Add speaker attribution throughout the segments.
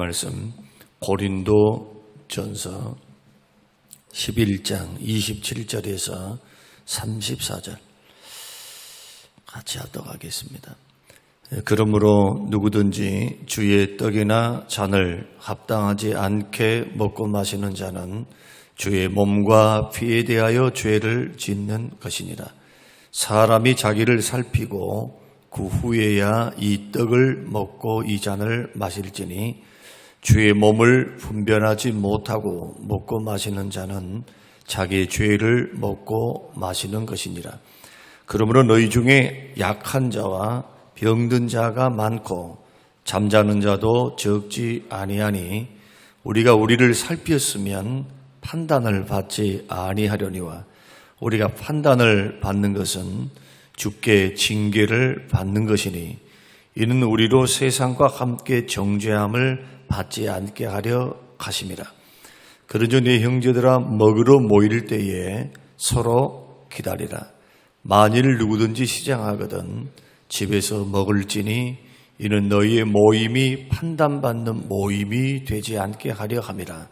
Speaker 1: 말씀 고린도 전서 11장 27절에서 34절 같이 하도록 하겠습니다. 그러므로 누구든지 주의 떡이나 잔을 합당하지 않게 먹고 마시는 자는 주의 몸과 피에 대하여 죄를 짓는 것이니라. 사람이 자기를 살피고 그 후에야 이 떡을 먹고 이 잔을 마실지니 주의 몸을 분별하지 못하고 먹고 마시는 자는 자기의 죄를 먹고 마시는 것이니라. 그러므로 너희 중에 약한 자와 병든 자가 많고 잠자는 자도 적지 아니하니 우리가 우리를 살폈으면 판단을 받지 아니하려니와 우리가 판단을 받는 것은 주께 징계를 받는 것이니 이는 우리로 세상과 함께 정죄함을 받지 않게 하려 하심이라. 그러므로 네 형제들아 먹으러 모일 때에 서로 기다리라. 만일 누구든지 시장하거든 집에서 먹을지니 이는 너희의 모임이 판단받는 모임이 되지 않게 하려 함이라.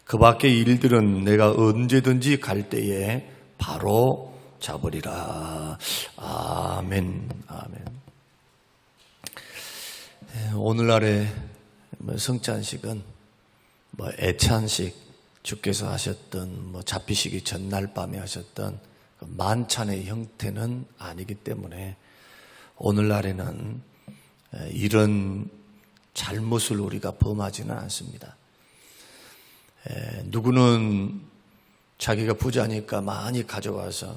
Speaker 1: 그 밖의 일들은 내가 언제든지 갈 때에 바로 잡으리라. 아멘. 아멘. 오늘날의 성찬식은 애찬식, 주께서 하셨던 잡히시기 전날 밤에 하셨던 만찬의 형태는 아니기 때문에 오늘날에는 이런 잘못을 우리가 범하지는 않습니다. 누구는 자기가 부자니까 많이 가져와서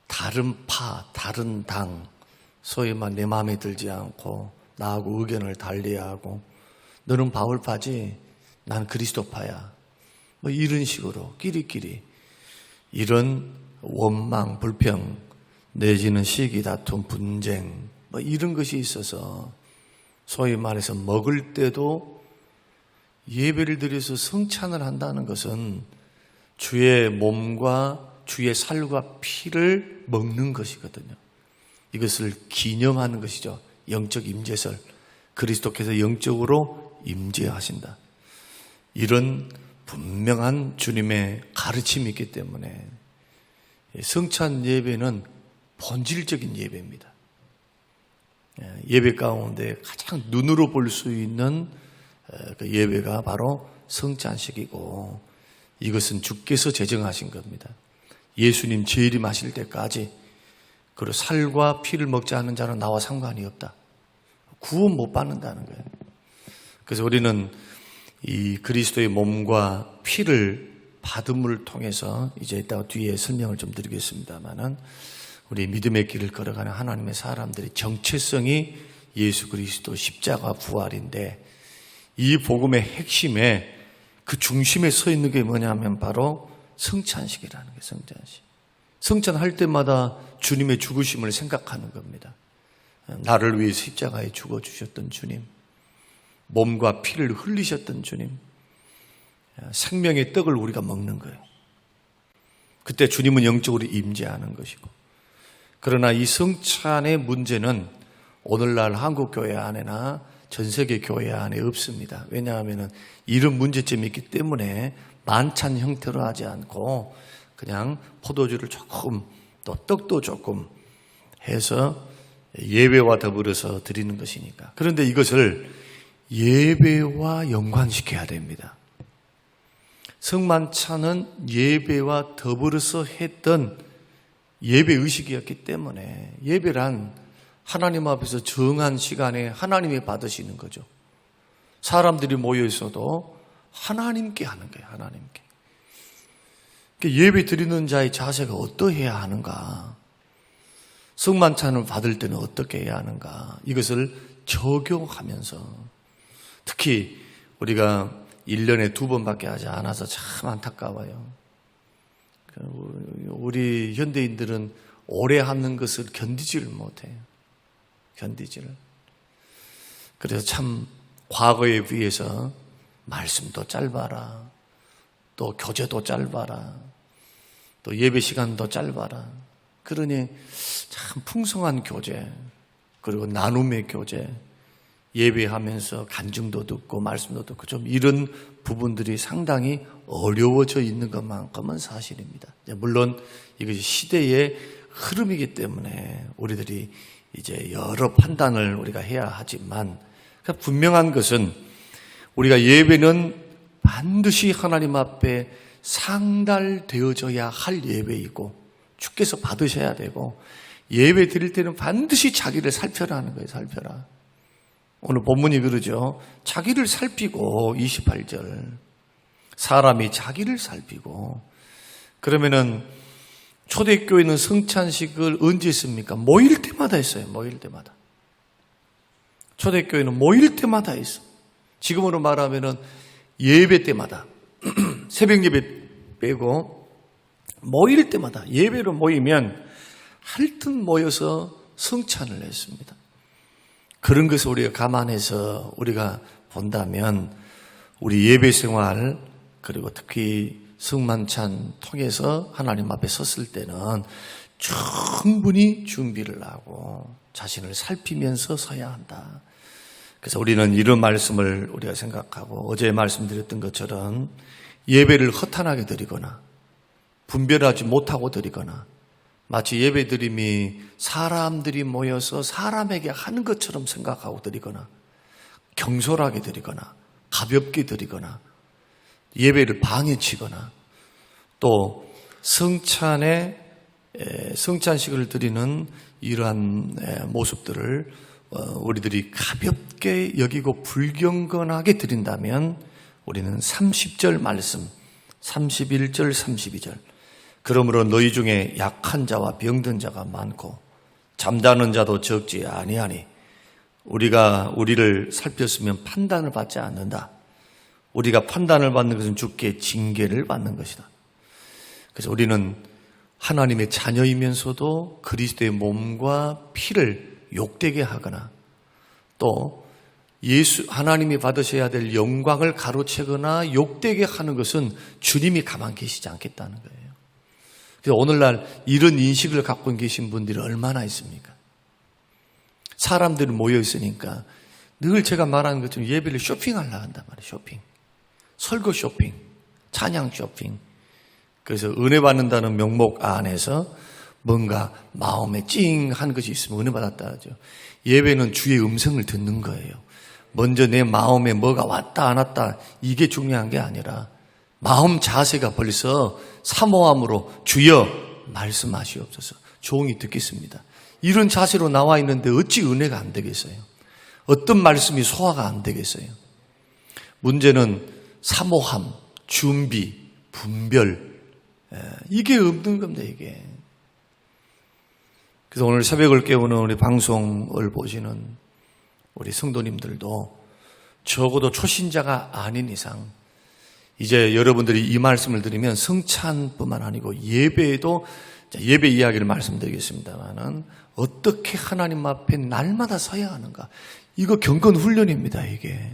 Speaker 1: 다른 파, 다른 당, 소위 내 마음에 들지 않고 나하고 의견을 달리하고 너는 바울파지, 난 그리스도파야. 이런 식으로 끼리끼리 이런 원망, 불평 내지는 시기, 다툼, 분쟁 이런 것이 있어서 소위 말해서 먹을 때도 예배를 드려서 성찬을 한다는 것은 주의 몸과 주의 살과 피를 먹는 것이거든요. 이것을 기념하는 것이죠. 영적 임재설. 그리스도께서 영적으로 임재하신다. 이런 분명한 주님의 가르침이 있기 때문에 성찬 예배는 본질적인 예배입니다. 예배 가운데 가장 눈으로 볼 수 있는 그 예배가 바로 성찬식이고 이것은 주께서 제정하신 겁니다. 예수님 재림하실 때까지 그리고 살과 피를 먹지 않는 자는 나와 상관이 없다. 구원 못 받는다는 거예요. 그래서 우리는 이 그리스도의 몸과 피를 받음을 통해서 이제 이따가 뒤에 설명을 좀 드리겠습니다만은 우리 믿음의 길을 걸어가는 하나님의 사람들의 정체성이 예수 그리스도 십자가 부활인데 이 복음의 핵심에 그 중심에 서 있는 게 뭐냐면 바로 성찬식이라는 게 성찬식. 성찬할 때마다 주님의 죽으심을 생각하는 겁니다. 나를 위해 십자가에 죽어주셨던 주님, 몸과 피를 흘리셨던 주님, 생명의 떡을 우리가 먹는 거예요. 그때 주님은 영적으로 임재하는 것이고, 그러나 이 성찬의 문제는 오늘날 한국교회 안에나 전 세계 교회 안에 없습니다. 왜냐하면 이런 문제점이 있기 때문에 만찬 형태로 하지 않고 그냥 포도주를 조금 또 떡도 조금 해서 예배와 더불어서 드리는 것이니까. 그런데 이것을 예배와 연관시켜야 됩니다. 성만찬은 예배와 더불어서 했던 예배의식이었기 때문에 예배란 하나님 앞에서 정한 시간에 하나님이 받으시는 거죠. 사람들이 모여 있어도 하나님께 하는 거예요. 하나님께. 예배 드리는 자의 자세가 어떠해야 하는가? 성만찬을 받을 때는 어떻게 해야 하는가? 이것을 적용하면서 특히 우리가 1년에 2번밖에 하지 않아서 참 안타까워요. 우리 현대인들은 오래 하는 것을 견디지를 못해요. 견디지를. 그래서 참 과거에 비해서 말씀도 짧아라. 또 교제도 짧아라. 또 예배 시간도 짧아라. 그러니 참 풍성한 교제, 그리고 나눔의 교제, 예배하면서 간증도 듣고 말씀도 듣고 좀 이런 부분들이 상당히 어려워져 있는 것만큼은 사실입니다. 물론 이것이 시대의 흐름이기 때문에 우리들이 이제 여러 판단을 우리가 해야 하지만 분명한 것은 우리가 예배는 반드시 하나님 앞에 상달되어져야 할 예배이고 주께서 받으셔야 되고 예배 드릴 때는 반드시 자기를 살펴라 하는 거예요. 살펴라. 오늘 본문이 그러죠. 자기를 살피고 28절 사람이 자기를 살피고 그러면은 초대교회는 성찬식을 언제 했습니까? 모일 때마다 했어요. 모일 때마다. 초대교회는 모일 때마다 했어. 지금으로 말하면은 예배 때마다 새벽 예배 빼고 모일 때마다 예배로 모이면 하여튼 모여서 성찬을 했습니다. 그런 것을 우리가 감안해서 우리가 본다면 우리 예배 생활 그리고 특히 성만찬 통해서 하나님 앞에 섰을 때는 충분히 준비를 하고 자신을 살피면서 서야 한다. 그래서 우리는 이런 말씀을 우리가 생각하고 어제 말씀드렸던 것처럼 예배를 허탄하게 드리거나 분별하지 못하고 드리거나 마치 예배드림이 사람들이 모여서 사람에게 하는 것처럼 생각하고 드리거나 경솔하게 드리거나 가볍게 드리거나 예배를 방해치거나 또 성찬식을 드리는 이러한 모습들을 우리들이 가볍게 여기고 불경건하게 드린다면 우리는 30절 말씀 31절 32절 그러므로 너희 중에 약한 자와 병든 자가 많고 잠자는 자도 적지 아니하니 우리가 우리를 살폈으면 판단을 받지 않는다. 우리가 판단을 받는 것은 주께 징계를 받는 것이다. 그래서 우리는 하나님의 자녀이면서도 그리스도의 몸과 피를 욕되게 하거나 또 하나님이 받으셔야 될 영광을 가로채거나 욕되게 하는 것은 주님이 가만 계시지 않겠다는 거예요. 그래서 오늘날 이런 인식을 갖고 계신 분들이 얼마나 있습니까? 사람들이 모여 있으니까 늘 제가 말하는 것처럼 예배를 쇼핑하려고 한단 말이에요. 쇼핑. 설교 쇼핑, 찬양 쇼핑. 그래서 은혜 받는다는 명목 안에서 뭔가 마음에 찡한 것이 있으면 은혜 받았다 하죠. 예배는 주의 음성을 듣는 거예요. 먼저 내 마음에 뭐가 왔다 안 왔다 이게 중요한 게 아니라 마음 자세가 벌써 사모함으로 주여 말씀하시옵소서 종이 듣겠습니다. 이런 자세로 나와 있는데 어찌 은혜가 안 되겠어요? 어떤 말씀이 소화가 안 되겠어요? 문제는 사모함, 준비, 분별 이게 없는 겁니다. 이게. 그래서 오늘 새벽을 깨우는 우리 방송을 보시는 우리 성도님들도 적어도 초신자가 아닌 이상 이제 여러분들이 이 말씀을 드리면 성찬뿐만 아니고 예배에도 예배 이야기를 말씀드리겠습니다만은 어떻게 하나님 앞에 날마다 서야 하는가 이거 경건 훈련입니다. 이게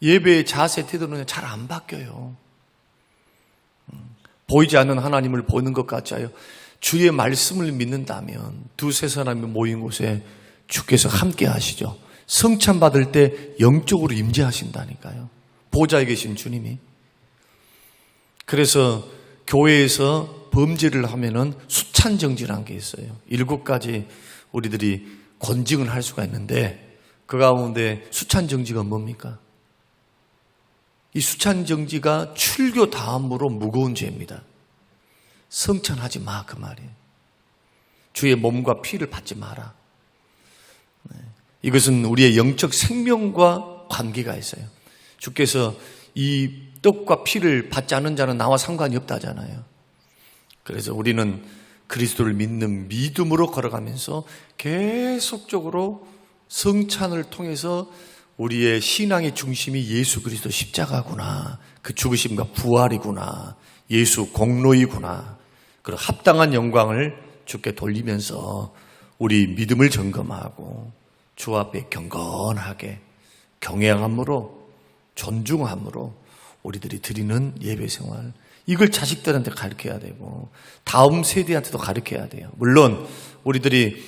Speaker 1: 예배의 자세 태도는 잘 안 바뀌어요. 보이지 않는 하나님을 보는 것 같아요. 주의 말씀을 믿는다면 두세 사람이 모인 곳에 주께서 함께 하시죠. 성찬 받을 때 영적으로 임재하신다니까요. 보좌에 계신 주님이. 그래서 교회에서 범죄를 하면은 수찬정지라는 게 있어요. 7가지 우리들이 권징을 할 수가 있는데 그 가운데 수찬정지가 뭡니까? 이 수찬정지가 출교 다음으로 무거운 죄입니다. 성찬하지 마 그 말이에요. 주의 몸과 피를 받지 마라. 이것은 우리의 영적 생명과 관계가 있어요. 주께서 이 떡과 피를 받지 않는 자는 나와 상관이 없다잖아요. 그래서 우리는 그리스도를 믿는 믿음으로 걸어가면서 계속적으로 성찬을 통해서 우리의 신앙의 중심이 예수 그리스도 십자가구나. 그 죽으심과 부활이구나. 예수 공로이구나. 그리고 합당한 영광을 주께 돌리면서 우리 믿음을 점검하고 주 앞에 경건하게 경외함으로 존중함으로 우리들이 드리는 예배 생활 이걸 자식들한테 가르쳐야 되고 다음 세대한테도 가르쳐야 돼요. 물론 우리들이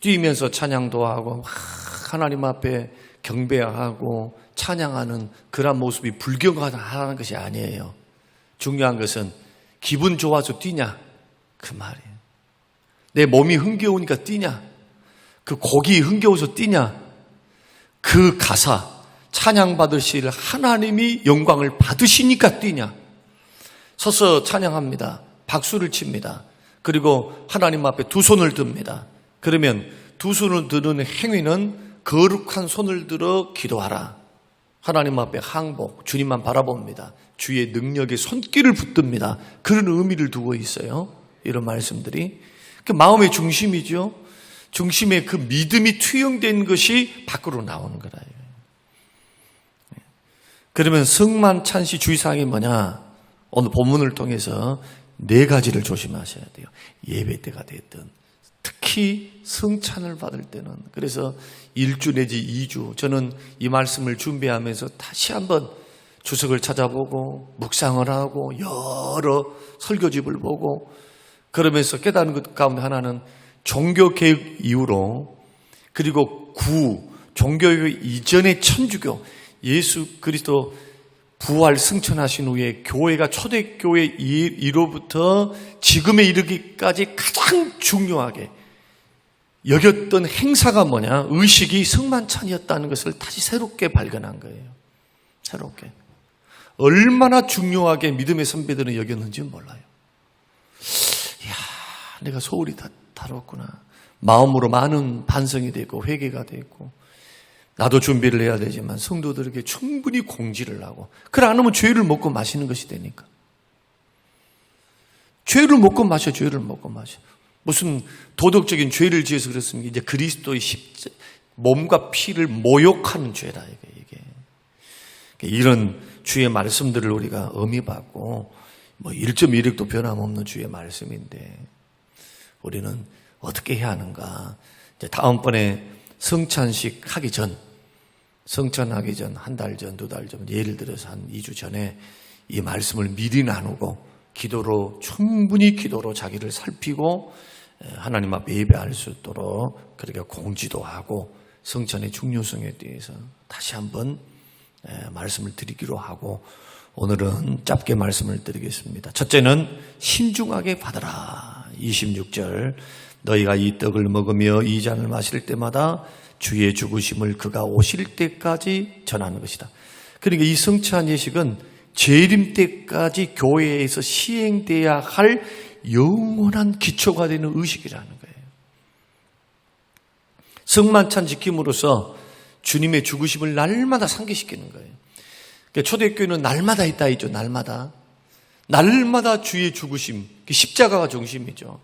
Speaker 1: 뛰면서 찬양도 하고 하나님 앞에 경배하고 찬양하는 그런 모습이 불경하다는 것이 아니에요. 중요한 것은 기분 좋아서 뛰냐 그 말이에요. 내 몸이 흥겨우니까 뛰냐, 그 곡이 흥겨워서 뛰냐, 그 가사 찬양받으실 하나님이 영광을 받으시니까 뛰냐. 서서 찬양합니다. 박수를 칩니다. 그리고 하나님 앞에 두 손을 듭니다. 그러면 두 손을 드는 행위는 거룩한 손을 들어 기도하라. 하나님 앞에 항복, 주님만 바라봅니다. 주의 능력에 손길을 붙듭니다. 그런 의미를 두고 있어요. 이런 말씀들이. 그 마음의 중심이죠. 중심에 그 믿음이 투영된 것이 밖으로 나오는 거라. 그러면 성만찬시 주의사항이 뭐냐? 오늘 본문을 통해서 4가지를 조심하셔야 돼요. 예배 때가 됐든 특히 성찬을 받을 때는. 그래서 1주 내지 2주 저는 이 말씀을 준비하면서 다시 한번 주석을 찾아보고 묵상을 하고 여러 설교집을 보고 그러면서 깨닫는 것 가운데 하나는 종교개혁 이후로, 그리고 종교개혁 이전의 천주교, 예수 그리스도 부활 승천하신 후에 교회가 초대교회 이로부터 지금에 이르기까지 가장 중요하게 여겼던 행사가 뭐냐? 의식이 성만찬이었다는 것을 다시 새롭게 발견한 거예요. 새롭게. 얼마나 중요하게 믿음의 선배들은 여겼는지 몰라요. 이야, 내가 소홀히 다뤘구나. 마음으로 많은 반성이 되고 회개가 되고, 나도 준비를 해야 되지만 성도들에게 충분히 공지를 하고, 그래 안 하면 죄를 먹고 마시는 것이 되니까. 죄를 먹고 마셔. 죄를 먹고 마셔. 무슨 도덕적인 죄를 지어서 그렇습니까? 이제 그리스도의 몸과 피를 모욕하는 죄다 이게. 이런 주의 말씀들을 우리가 의미받고 1.1획도 변함없는 주의 말씀인데 우리는 어떻게 해야 하는가? 이제 다음번에 성찬식 하기 전, 성찬하기 전 한 달 전, 2달 전, 예를 들어서 한 2주 전에 이 말씀을 미리 나누고 충분히 기도로 자기를 살피고 하나님 앞에 예배할 수 있도록 그렇게 공지도 하고 성찬의 중요성에 대해서 다시 한번 말씀을 드리기로 하고, 오늘은 짧게 말씀을 드리겠습니다. 첫째는 신중하게 받아라. 26절, 너희가 이 떡을 먹으며 이 잔을 마실 때마다 주의 죽으심을 그가 오실 때까지 전하는 것이다. 그러니까 이 성찬 예식은 재림 때까지 교회에서 시행돼야 할 영원한 기초가 되는 의식이라는 거예요. 성만찬 지킴으로써 주님의 죽으심을 날마다 상기시키는 거예요. 그러니까 초대교회는 날마다 있다 있죠. 날마다 주의 죽으심, 십자가가 중심이죠.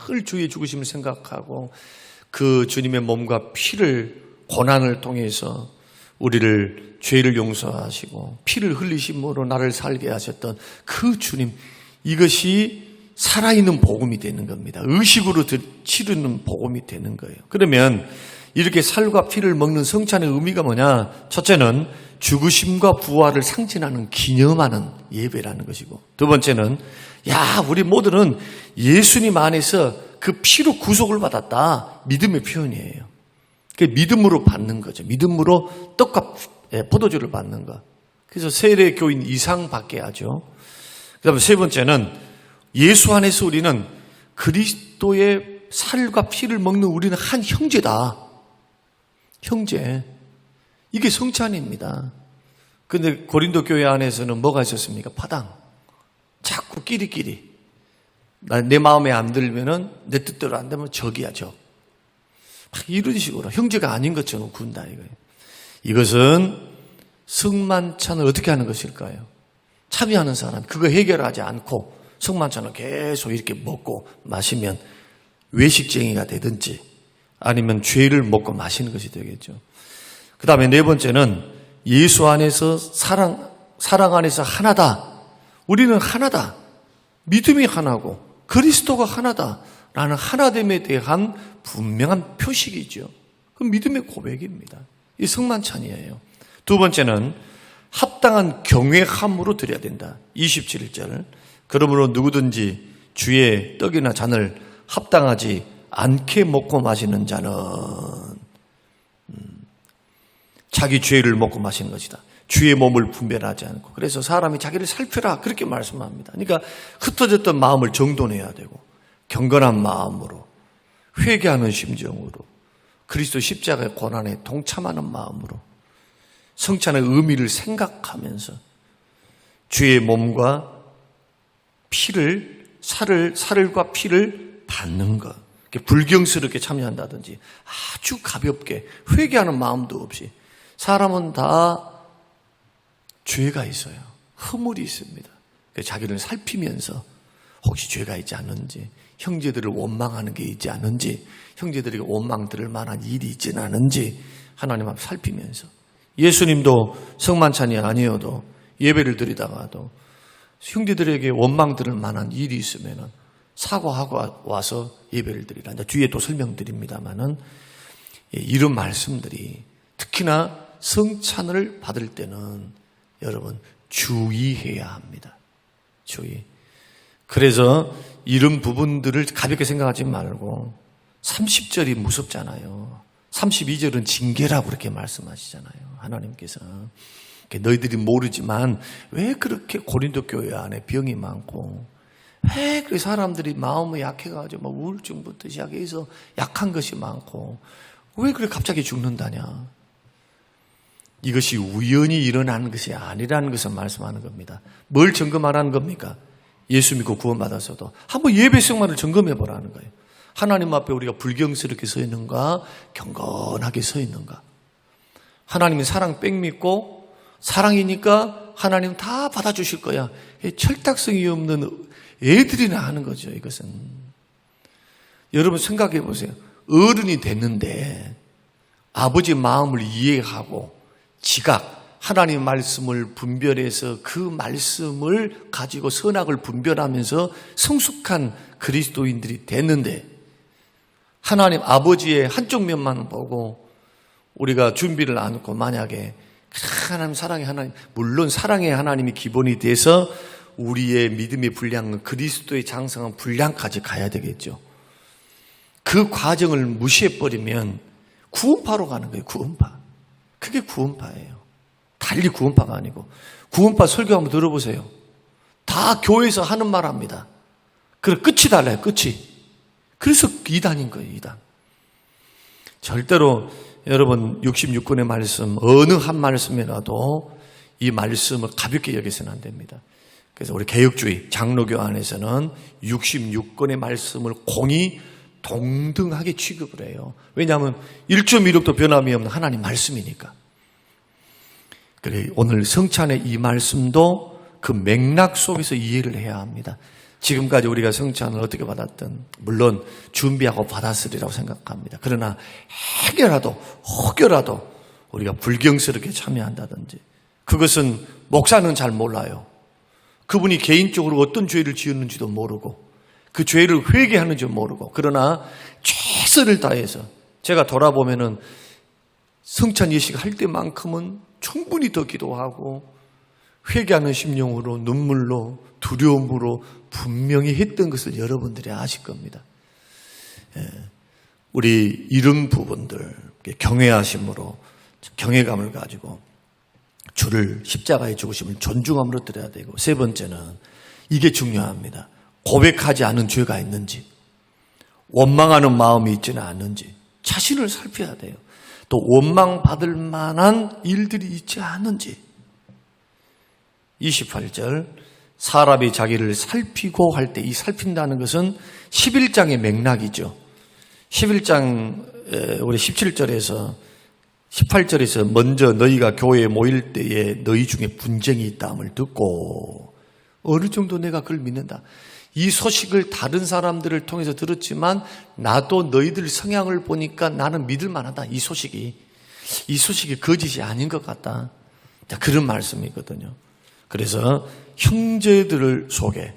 Speaker 1: 늘 주의 죽으심을 생각하고 그 주님의 몸과 피를, 고난을 통해서 우리를 죄를 용서하시고 피를 흘리심으로 나를 살게 하셨던 그 주님, 이것이 살아있는 복음이 되는 겁니다. 의식으로 치르는 복음이 되는 거예요. 그러면 이렇게 살과 피를 먹는 성찬의 의미가 뭐냐? 첫째는 죽으심과 부활을 상징하는 기념하는 예배라는 것이고, 두 번째는 우리 모두는 예수님 안에서 그 피로 구속을 받았다. 믿음의 표현이에요. 그 믿음으로 받는 거죠. 믿음으로 떡과 포도주를 받는 것. 그래서 세례 교인 이상 받게 하죠. 그다음에 세 번째는 예수 안에서 우리는 그리스도의 살과 피를 먹는 우리는 한 형제다. 형제. 이게 성찬입니다. 그런데 고린도 교회 안에서는 뭐가 있었습니까? 파당. 자꾸 끼리끼리. 내 마음에 안 들면은 내 뜻대로 안 되면 적이야, 적. 이런 식으로 형제가 아닌 것처럼 군다 이거예요. 이것은 성만찬을 어떻게 하는 것일까요? 참여하는 사람, 그거 해결하지 않고 성만찬을 계속 이렇게 먹고 마시면 외식쟁이가 되든지 아니면 죄를 먹고 마시는 것이 되겠죠. 그 다음에 네 번째는 예수 안에서 사랑 안에서 하나다. 우리는 하나다. 믿음이 하나고 그리스도가 하나다라는 하나됨에 대한 분명한 표식이죠. 그 믿음의 고백입니다. 이 성만찬이에요. 두 번째는 합당한 경외함으로 드려야 된다. 27절. 그러므로 누구든지 주의 떡이나 잔을 합당하지 않게 먹고 마시는 자는 자기 죄를 먹고 마시는 것이다. 주의 몸을 분별하지 않고. 그래서 사람이 자기를 살펴라 그렇게 말씀합니다. 그러니까 흩어졌던 마음을 정돈해야 되고 경건한 마음으로 회개하는 심정으로 그리스도 십자가의 고난에 동참하는 마음으로 성찬의 의미를 생각하면서 주의 몸과 피를 살과 피를 받는 것, 불경스럽게 참여한다든지 아주 가볍게 회개하는 마음도 없이. 사람은 다 죄가 있어요. 허물이 있습니다. 자기를 살피면서 혹시 죄가 있지 않은지, 형제들을 원망하는 게 있지 않은지, 형제들에게 원망 들을 만한 일이 있지는 않은지 하나님 앞에 살피면서. 예수님도 성만찬이 아니어도 예배를 드리다가도 형제들에게 원망 들을 만한 일이 있으면 사과하고 와서 예배를 드리라. 이제 뒤에 또 설명드립니다만은 이런 말씀들이 특히나 성찬을 받을 때는 여러분 주의해야 합니다. 주의. 그래서 이런 부분들을 가볍게 생각하지 말고 30절이 무섭잖아요. 32절은 징계라고 그렇게 말씀하시잖아요. 하나님께서. 너희들이 모르지만 왜 그렇게 고린도 교회 안에 병이 많고 왜 그렇게 사람들이 마음이 약해가지고 막 우울증부터 시작해서 약한 것이 많고 왜 그렇게 갑자기 죽는다냐. 이것이 우연히 일어나는 것이 아니라는 것을 말씀하는 겁니다. 뭘 점검하라는 겁니까? 예수 믿고 구원받아서도 한번 예배 생활을 점검해 보라는 거예요. 하나님 앞에 우리가 불경스럽게 서 있는가, 경건하게 서 있는가. 하나님은 사랑 빽 믿고 사랑이니까 하나님 다 받아주실 거야. 철딱성이 없는 애들이나 하는 거죠. 이것은. 여러분 생각해 보세요. 어른이 됐는데 아버지 마음을 이해하고 지각, 하나님 말씀을 분별해서 그 말씀을 가지고 선악을 분별하면서 성숙한 그리스도인들이 됐는데 하나님 아버지의 한쪽 면만 보고 우리가 준비를 않고 만약에 하나님 사랑의 하나님, 물론 사랑의 하나님이 기본이 돼서 우리의 믿음의 분량은 그리스도의 장성한 분량까지 가야 되겠죠. 그 과정을 무시해버리면 구원파로 가는 거예요. 구원파. 그게 구원파예요. 달리 구원파가 아니고. 구원파 설교 한번 들어보세요. 다 교회에서 하는 말 합니다. 그래 끝이 달라요. 끝이. 그래서 이단인 거예요. 이단. 절대로 여러분 66권의 말씀 어느 한 말씀이라도 이 말씀을 가볍게 여기서는 안 됩니다. 그래서 우리 개혁주의 장로교 안에서는 66권의 말씀을 공히 동등하게 취급을 해요. 왜냐하면 1.16도 변함이 없는 하나님 말씀이니까. 그래 오늘 성찬의 이 말씀도 그 맥락 속에서 이해를 해야 합니다. 지금까지 우리가 성찬을 어떻게 받았든 물론 준비하고 받았으리라고 생각합니다. 그러나 혹여라도 우리가 불경스럽게 참여한다든지 그것은 목사는 잘 몰라요. 그분이 개인적으로 어떤 죄를 지었는지도 모르고 그 죄를 회개하는지도 모르고 그러나 최선을 다해서 제가 돌아보면은 성찬 예식 할 때만큼은 충분히 더 기도하고 회개하는 심령으로 눈물로 두려움으로 분명히 했던 것을 여러분들이 아실 겁니다. 우리 이런 부분들 경외하심으로 경외감을 가지고 주를 십자가의 죽으심을 존중함으로 드려야 되고 세 번째는 이게 중요합니다. 고백하지 않은 죄가 있는지 원망하는 마음이 있지는 않은지 자신을 살펴야 돼요. 또 원망받을 만한 일들이 있지 않은지 28절 사람이 자기를 살피고 할 때 이 살핀다는 것은 11장의 맥락이죠. 11장 우리 17절에서 18절에서 먼저 너희가 교회에 모일 때에 너희 중에 분쟁이 있다함을 듣고 어느 정도 내가 그걸 믿는다. 이 소식을 다른 사람들을 통해서 들었지만 나도 너희들 성향을 보니까 나는 믿을 만하다. 이 소식이 거짓이 아닌 것 같다. 그런 말씀이거든요. 그래서 형제들 속에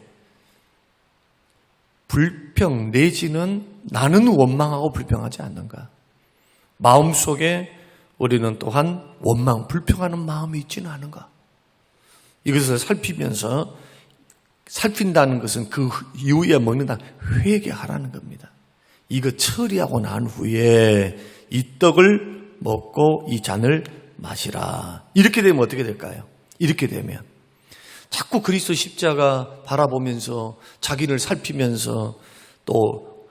Speaker 1: 불평 내지는 나는 원망하고 불평하지 않는가. 마음속에 우리는 또한 원망, 불평하는 마음이 있지는 않은가. 이것을 살피면서 살핀다는 것은 그 이후에 먹는다. 회개하라는 겁니다. 이거 처리하고 난 후에 이 떡을 먹고 이 잔을 마시라. 이렇게 되면 어떻게 될까요? 이렇게 되면 자꾸 그리스도 십자가 바라보면서 자기를 살피면서 또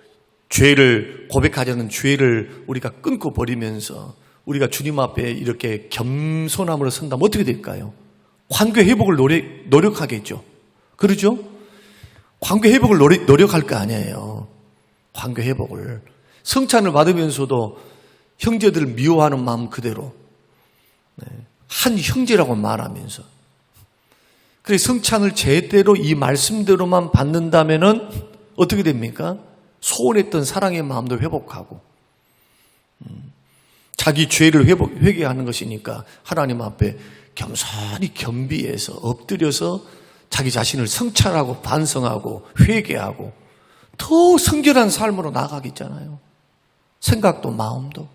Speaker 1: 죄를 고백하자는 죄를 우리가 끊고 버리면서 우리가 주님 앞에 이렇게 겸손함으로 선다면 어떻게 될까요? 관계 회복을 노력하겠죠. 그러죠? 관계 회복을 노력할 거 아니에요. 관계 회복을. 성찬을 받으면서도 형제들을 미워하는 마음 그대로 한 형제라고 말하면서, 그래서 성찬을 제대로 이 말씀대로만 받는다면은 어떻게 됩니까? 소원했던 사랑의 마음도 회복하고 자기 죄를 회개하는 것이니까 하나님 앞에 겸손히 겸비해서 엎드려서 자기 자신을 성찰하고 반성하고 회개하고 더 성결한 삶으로 나아가겠잖아요. 생각도 마음도.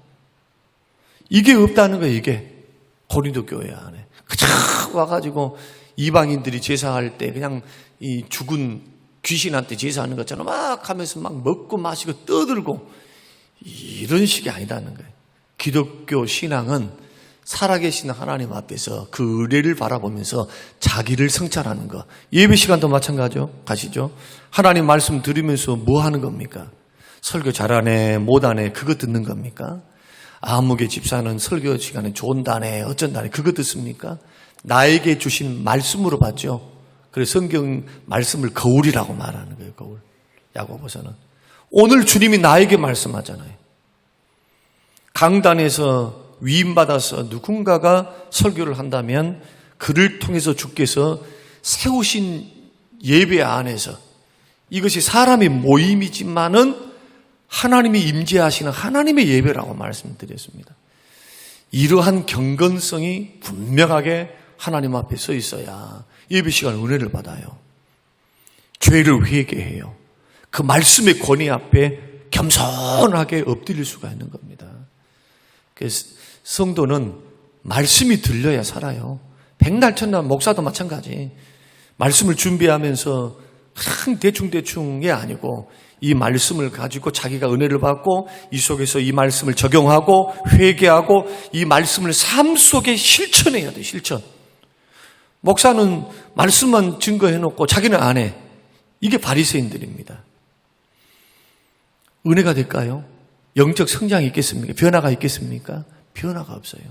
Speaker 1: 이게 없다는 거예요. 이게 고린도 교회 안에 그저 와가지고 이방인들이 제사할 때 그냥 이 죽은 귀신한테 제사하는 것처럼 막 하면서 막 먹고 마시고 떠들고 이런 식이 아니다는 거예요. 기독교 신앙은 살아계신 하나님 앞에서 그 의례를 바라보면서 자기를 성찰하는 거. 예배 시간도 마찬가지죠. 가시죠. 하나님 말씀 들으면서 뭐 하는 겁니까? 설교 잘하네 못하네 그거 듣는 겁니까? 아무개 집사는 설교 시간에 좋은다네 어쩐다네 그거 듣습니까? 나에게 주신 말씀으로 봤죠. 그래서 성경 말씀을 거울이라고 말하는 거예요. 거울. 야고보서는 오늘 주님이 나에게 말씀하잖아요. 강단에서 위임받아서 누군가가 설교를 한다면 그를 통해서 주께서 세우신 예배 안에서 이것이 사람의 모임이지만은 하나님이 임재하시는 하나님의 예배라고 말씀드렸습니다. 이러한 경건성이 분명하게 하나님 앞에 서 있어야 예배 시간 은혜를 받아요. 죄를 회개해요. 그 말씀의 권위 앞에 겸손하게 엎드릴 수가 있는 겁니다. 그래서 성도는 말씀이 들려야 살아요. 백날 첫날 목사도 마찬가지. 말씀을 준비하면서 그냥 대충대충이 아니고 이 말씀을 가지고 자기가 은혜를 받고 이 속에서 이 말씀을 적용하고 회개하고 이 말씀을 삶 속에 실천해야 돼. 실천. 목사는 말씀만 증거해놓고 자기는 안 해. 이게 바리새인들입니다. 은혜가 될까요? 영적 성장이 있겠습니까? 변화가 있겠습니까? 변화가 없어요.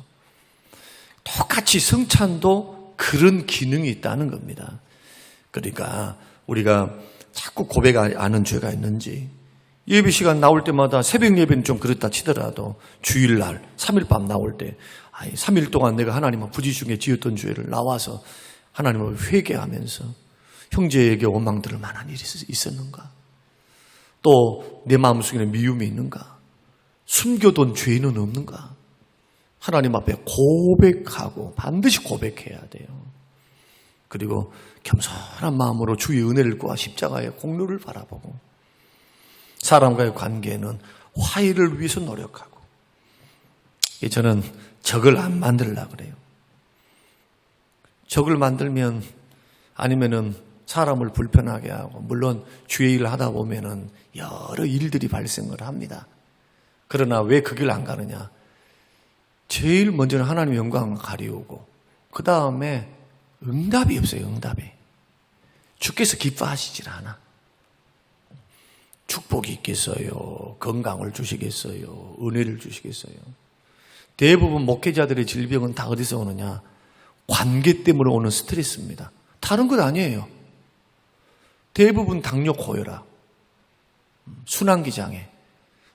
Speaker 1: 똑같이 성찬도 그런 기능이 있다는 겁니다. 그러니까 우리가 자꾸 고백 안 하는 죄가 있는지 예배 시간 나올 때마다 새벽 예배는 좀 그렇다 치더라도 주일날 3일 밤 나올 때 3일 동안 내가 하나님을 부지중에 지었던 죄를 나와서 하나님을 회개하면서 형제에게 원망들을 만한 일이 있었는가? 또 내 마음속에는 미움이 있는가? 숨겨둔 죄는 없는가? 하나님 앞에 고백하고 반드시 고백해야 돼요. 그리고 겸손한 마음으로 주의 은혜를 구하 십자가의 공로를 바라보고 사람과의 관계는 화해를 위해서 노력하고 저는 적을 안 만들려고 그래요. 적을 만들면 아니면은 사람을 불편하게 하고 물론 주의 일을 하다 보면은 여러 일들이 발생을 합니다. 그러나 왜 그 길 안 가느냐? 제일 먼저는 하나님의 영광을 가리우고 그 다음에 응답이 없어요. 응답이. 주께서 기뻐하시질 않아. 축복이 있겠어요? 건강을 주시겠어요? 은혜를 주시겠어요? 대부분 목회자들의 질병은 다 어디서 오느냐? 관계 때문에 오는 스트레스입니다. 다른 것 아니에요. 대부분 당뇨, 고혈압, 순환기장애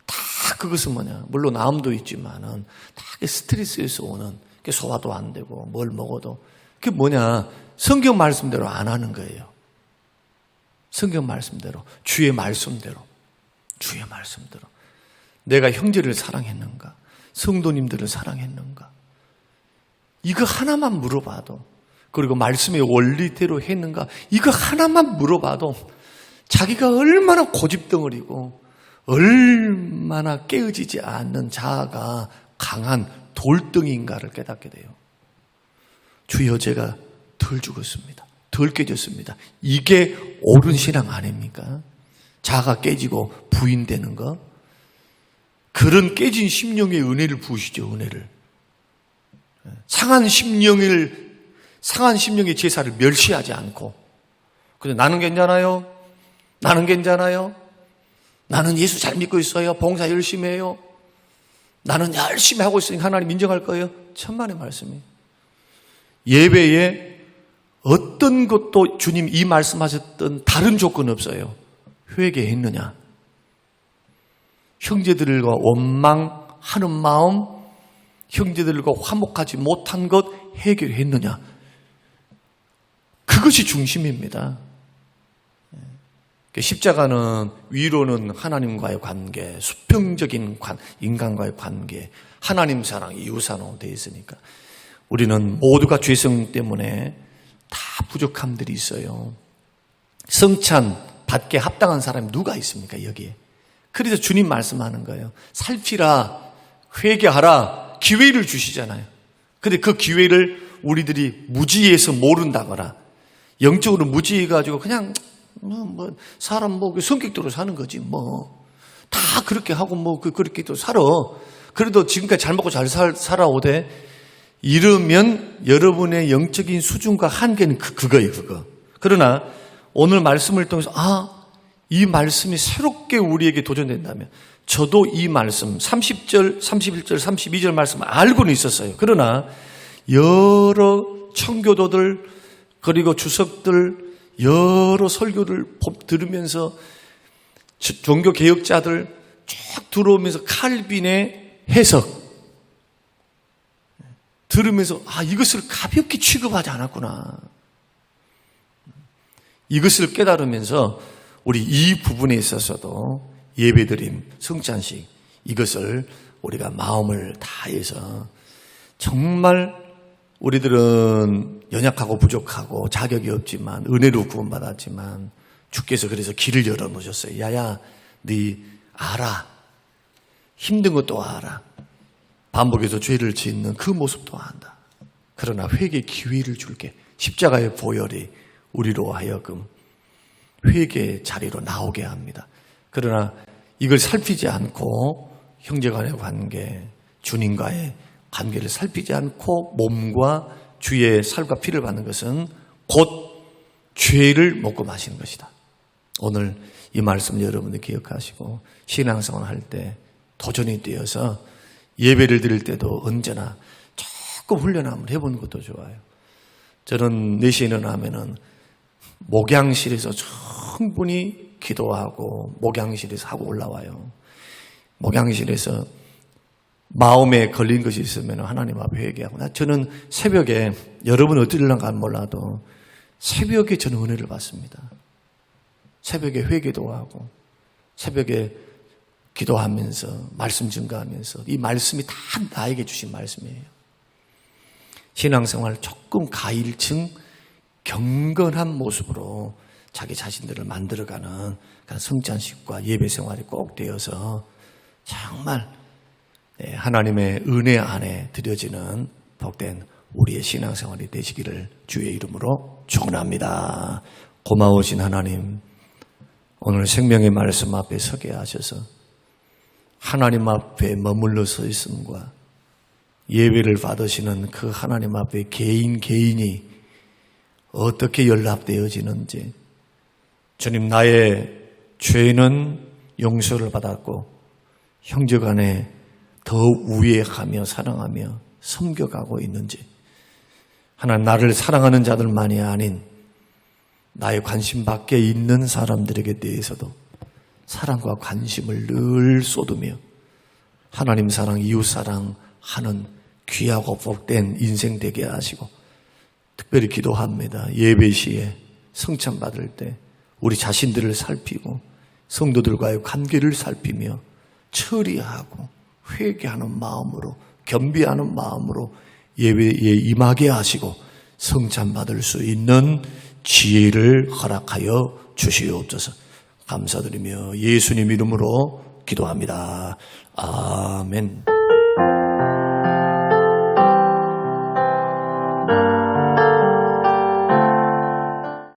Speaker 1: 다 그것은 뭐냐? 물론 암도 있지만은 다 스트레스에서 오는 게 소화도 안 되고 뭘 먹어도 그게 뭐냐? 성경 말씀대로 안 하는 거예요. 성경 말씀대로, 주의 말씀대로, 주의 말씀대로. 내가 형제를 사랑했는가? 성도님들을 사랑했는가? 이거 하나만 물어봐도, 그리고 말씀의 원리대로 했는가? 이거 하나만 물어봐도 자기가 얼마나 고집덩어리고 얼마나 깨어지지 않는 자아가 강한 돌덩이인가를 깨닫게 돼요. 주여 제가 덜 죽었습니다. 덜 깨졌습니다. 이게 옳은 신앙 아닙니까? 자아가 깨지고 부인되는 거. 그런 깨진 심령의 은혜를 부으시죠. 은혜를. 상한 심령의 제사를 멸시하지 않고, 근데 나는 괜찮아요. 나는 괜찮아요. 나는 예수 잘 믿고 있어요. 봉사 열심히 해요. 나는 열심히 하고 있으니까 하나님 인정할 거예요. 천만의 말씀이에요. 예배에 어떤 것도 주님 이 말씀하셨던 다른 조건 없어요. 회개했느냐, 형제들과 원망하는 마음, 형제들과 화목하지 못한 것 해결했느냐, 그것이 중심입니다. 십자가는 위로는 하나님과의 관계, 수평적인 인간과의 관계, 하나님 사랑, 이웃 사랑으로 되어 있으니까 우리는 모두가 죄성 때문에 다 부족함들이 있어요. 성찬 받게 합당한 사람이 누가 있습니까, 여기에? 그래서 주님 말씀하는 거예요. 살피라, 회개하라, 기회를 주시잖아요. 근데 그 기회를 우리들이 무지해서 모른다거나 영적으로 무지해가지고 그냥 사람 성격대로 사는 거지 다 그렇게 하고 그렇게 또 살아. 그래도 지금까지 잘 먹고 잘 살아오되 이러면 여러분의 영적인 수준과 한계는 그거예요, 그거. 그러나 오늘 말씀을 통해서 이 말씀이 새롭게 우리에게 도전된다면, 저도 이 말씀 30절, 31절, 32절 말씀을 알고는 있었어요. 그러나 여러 청교도들 그리고 주석들 여러 설교를 들으면서 종교개혁자들 쭉 들어오면서 칼빈의 해석 들으면서 이것을 가볍게 취급하지 않았구나. 이것을 깨달으면서 우리 이 부분에 있어서도 예배드림, 성찬식, 이것을 우리가 마음을 다해서, 정말 우리들은 연약하고 부족하고 자격이 없지만 은혜로 구원받았지만 주께서 그래서 길을 열어놓으셨어요. 야야, 네 알아. 힘든 것도 알아. 반복해서 죄를 짓는 그 모습도 안다. 그러나 회개 기회를 줄게. 십자가의 보혈이 우리로 하여금 회개의 자리로 나오게 합니다. 그러나 이걸 살피지 않고 형제간의 관계, 주님과의 관계를 살피지 않고 몸과 주의 살과 피를 받는 것은 곧 죄를 먹고 마시는 것이다. 오늘 이 말씀 여러분들 기억하시고 신앙생활 할 때 도전이 되어서 예배를 드릴 때도 언제나 조금 훈련 한번 해보는 것도 좋아요. 저는 4시에 일어나면은 목양실에서 충분히 기도하고 목양실에서 하고 올라와요. 목양실에서 마음에 걸린 것이 있으면 하나님 앞에 회개하고, 저는 새벽에, 여러분 어떻게 일어난가 몰라도 새벽에 저는 은혜를 받습니다. 새벽에 회개도 하고 새벽에 기도하면서 말씀 증거하면서, 이 말씀이 다 나에게 주신 말씀이에요. 신앙생활 조금 가일층 경건한 모습으로 자기 자신들을 만들어가는 그런 성찬식과 예배 생활이 꼭 되어서 정말 하나님의 은혜 안에 드려지는 복된 우리의 신앙생활이 되시기를 주의 이름으로 축원합니다. 고마우신 하나님, 오늘 생명의 말씀 앞에 서게 하셔서 하나님 앞에 머물러 서 있음과 예배를 받으시는 그 하나님 앞에 개인이 어떻게 연락되어지는지, 주님, 나의 죄는 용서를 받았고 형제간에 더 우애하며 사랑하며 섬겨가고 있는지, 하나님, 나를 사랑하는 자들만이 아닌 나의 관심 밖에 있는 사람들에게 대해서도 사랑과 관심을 늘 쏟으며 하나님 사랑, 이웃 사랑하는 귀하고 복된 인생 되게 하시고, 특별히 기도합니다. 예배 시에 성찬 받을 때 우리 자신들을 살피고 성도들과의 관계를 살피며 처리하고 회개하는 마음으로, 겸비하는 마음으로 예배에 임하게 하시고 성찬 받을 수 있는 지혜를 허락하여 주시옵소서. 감사드리며 예수님 이름으로 기도합니다. 아멘.